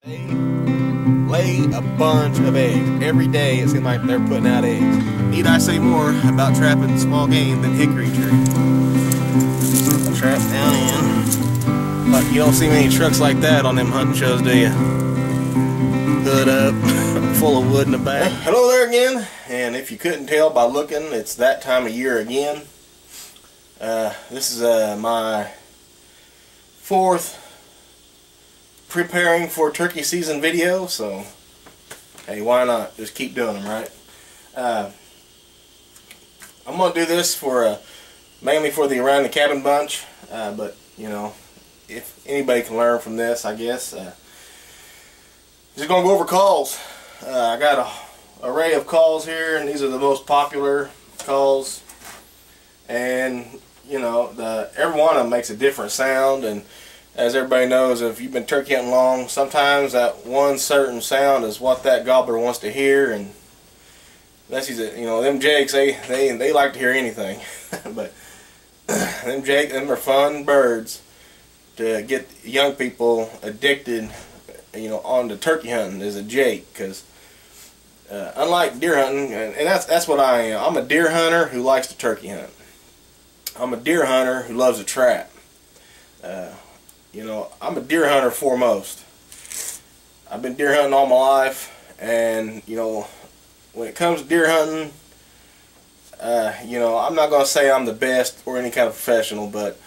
They lay a bunch of eggs. Every day it seems like they're putting out eggs. Need I say more about trapping small game than hickory tree? Trap down in. But you don't see many trucks like that on them hunting shows, do you? Hood up, full of wood in the back. Hello there again, and if you couldn't tell by looking, it's that time of year again. This is my fourth preparing for turkey season video, so hey, why not just keep doing them, right? I'm gonna do this for mainly for the Around the Cabin bunch, but you know, if anybody can learn from this, I guess. Just gonna go over calls. I got an array of calls here, and these are the most popular calls, and you know, every one of them makes a different sound. And as everybody knows, if you've been turkey hunting long, sometimes that one certain sound is what that gobbler wants to hear, and that's you know, them jakes, they like to hear anything. But them are fun birds to get young people addicted, you know, on to turkey hunting is a jake, because unlike deer hunting, and that's what I am. I'm a deer hunter who likes to turkey hunt. I'm a deer hunter who loves to trap. You know, I'm a deer hunter foremost. I've been deer hunting all my life, and you know, when it comes to deer hunting, you know, I'm not gonna say I'm the best or any kind of professional, but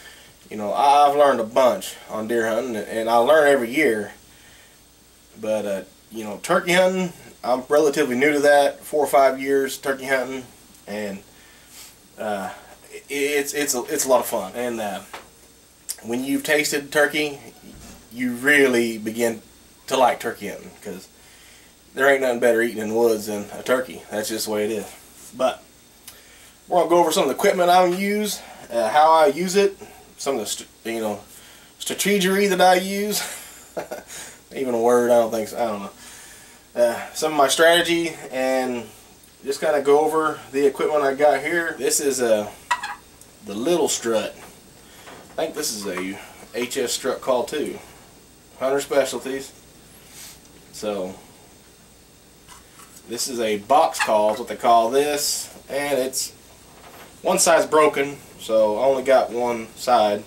you know, I've learned a bunch on deer hunting, and I learn every year. But you know, turkey hunting, I'm relatively new to that. 4 or 5 years turkey hunting, and it's a lot of fun. And when you've tasted turkey, you really begin to like turkey hunting, because there ain't nothing better eating in the woods than a turkey. That's just the way it is. But we're gonna go over some of the equipment I use, how I use it, some of the you know, strategery that I use. Even a word, I don't think so. I don't know. Some of my strategy, and just kind of go over the equipment I got here. This is the Little Strut. I think this is a HS Strut Call 2. Hunter Specialties. So this is a box call, is what they call this, and it's one side's broken, so I only got one side,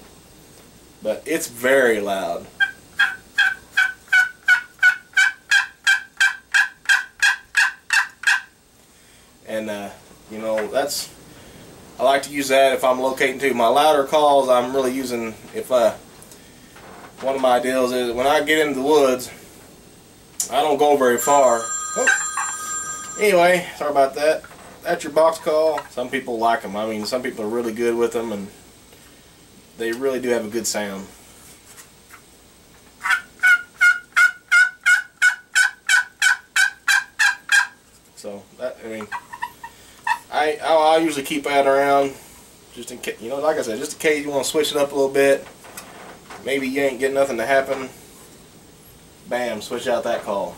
but it's very loud. And you know, I like to use that if I'm locating too. My louder calls, I'm really using, if one of my deals is when I get into the woods, I don't go very far. Oh. Anyway, sorry about that. That's your box call. Some people like them. I mean, some people are really good with them, and they really do have a good sound. So that, I mean, I usually keep that around just in case, you know, like I said, just in case you want to switch it up a little bit. Maybe you ain't getting nothing to happen. Bam, switch out that call.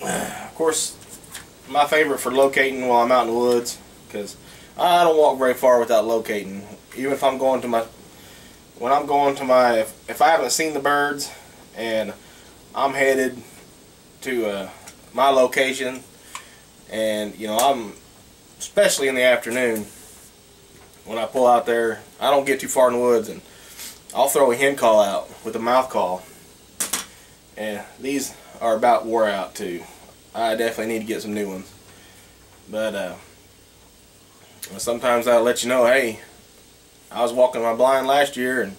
Of course, my favorite for locating while I'm out in the woods, because I don't walk very far without locating. Even if I'm going to my, when I'm going to my, if I haven't seen the birds and I'm headed to my location, and you know, I'm especially in the afternoon when I pull out there, I don't get too far in the woods, and I'll throw a hen call out with a mouth call, and these are about wore out too. I definitely need to get some new ones, but sometimes I'll let you know, hey, I was walking my blind last year and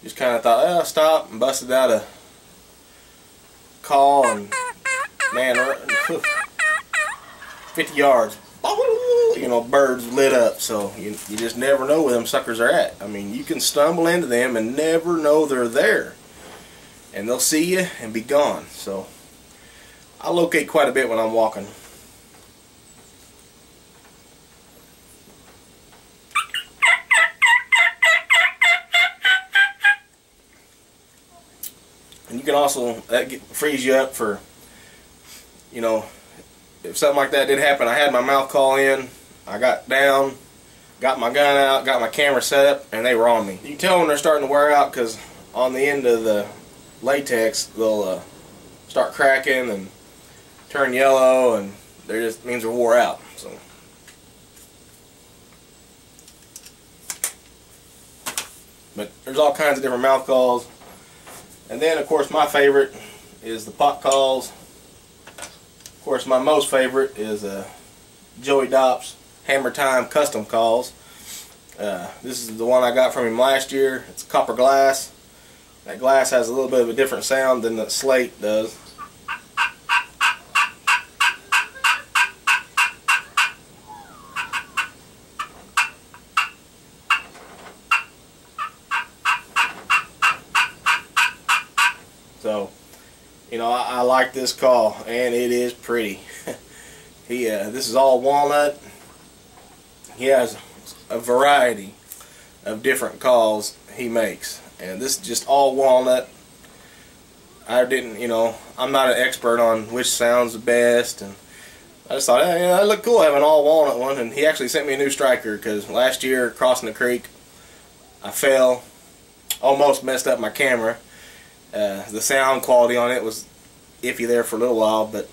just kind of thought, oh, stop, and busted out a call, and man, 50 yards, you know, birds lit up. So you just never know where them suckers are at. I mean, you can stumble into them and never know they're there, and they'll see you and be gone. So I locate quite a bit when I'm walking. And you can also, that frees you up for, you know, if something like that did happen. I had my mouth call in, I got down, got my gun out, got my camera set up, and they were on me. You can tell when they're starting to wear out, because on the end of the latex, they'll start cracking and turn yellow, and they just means they're wore out. So, but there's all kinds of different mouth calls, and then of course my favorite is the pot calls. Of course, my most favorite is Joey Dopp's Hammer Time Custom Calls. This is the one I got from him last year. It's copper glass. That glass has a little bit of a different sound than the slate does. So, you know, I like this call, and it is pretty. This is all walnut. He has a variety of different calls he makes, and this is just all walnut. I didn't, you know, I'm not an expert on which sounds the best, and I just thought, hey, yeah, that looked cool having an all walnut one. And he actually sent me a new striker, because last year crossing the creek I fell, almost messed up my camera. The sound quality on it was iffy there for a little while, but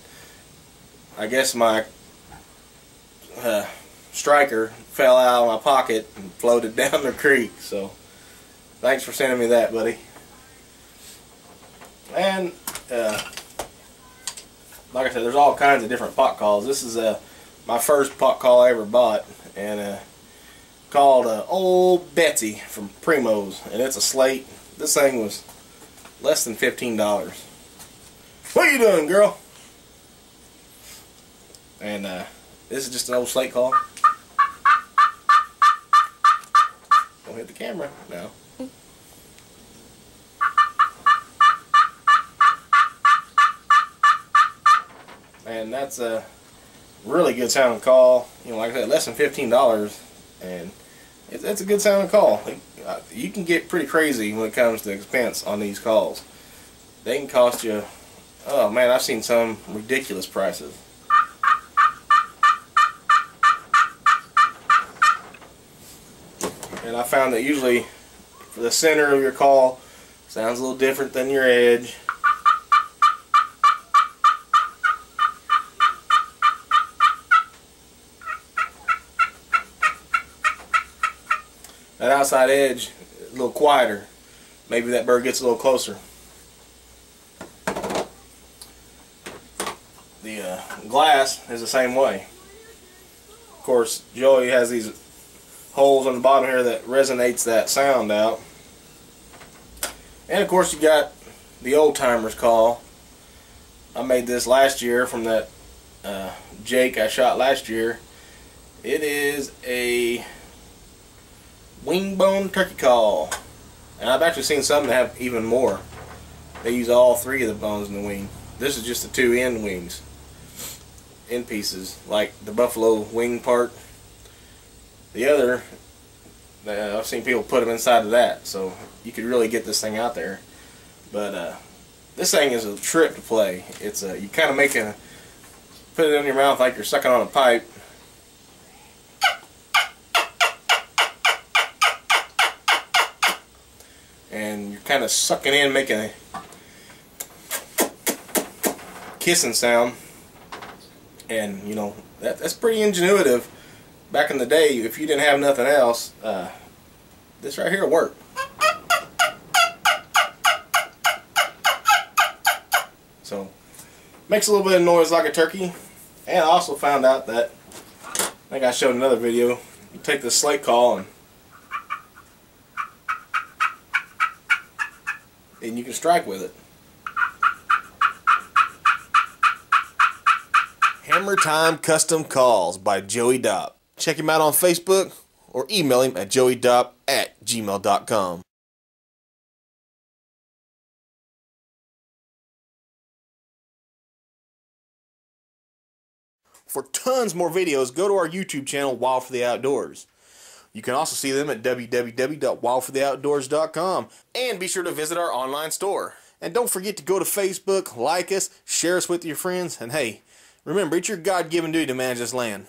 I guess my striker fell out of my pocket and floated down the creek. So thanks for sending me that, buddy. And like I said, there's all kinds of different pot calls. This is my first pot call I ever bought, and called Old Betsy from Primo's, and it's a slate. This thing was less than $15. What are you doing, girl? And this is just an old slate call. Don't hit the camera now. And that's a really good sounding call. You know, like I said, less than $15, and it's a good sounding call. You can get pretty crazy when it comes to expense on these calls. They can cost you, oh man, I've seen some ridiculous prices. And I found that usually for the center of your call sounds a little different than your edge. That outside edge a little quieter. Maybe that bird gets a little closer. The glass is the same way. Of course, Joey has these holes on the bottom here that resonates that sound out. And of course you got the old timers call. I made this last year from that Jake I shot last year. It is a wing bone turkey call, and I've actually seen some that have even more. They use all three of the bones in the wing. This is just the two end wings, end pieces, like the buffalo wing part. The other, I've seen people put them inside of that, so you could really get this thing out there. But this thing is a trip to play. It's you kind of put it in your mouth like you're sucking on a pipe. And you're kind of sucking in, making a kissing sound. And you know, that's pretty ingenuitive. Back in the day, if you didn't have nothing else, this right here worked. So, makes a little bit of noise like a turkey. And I also found out that, I think I showed another video, you take the slate call and you can strike with it. Hammer Time Custom Calls by Joey Dopp. Check him out on Facebook or email him at joeydopp@gmail.com. For tons more videos, go to our YouTube channel, Wild for the Outdoors. You can also see them at www.wildfortheoutdoors.com, and be sure to visit our online store. And don't forget to go to Facebook, like us, share us with your friends, and hey, remember, it's your God-given duty to manage this land.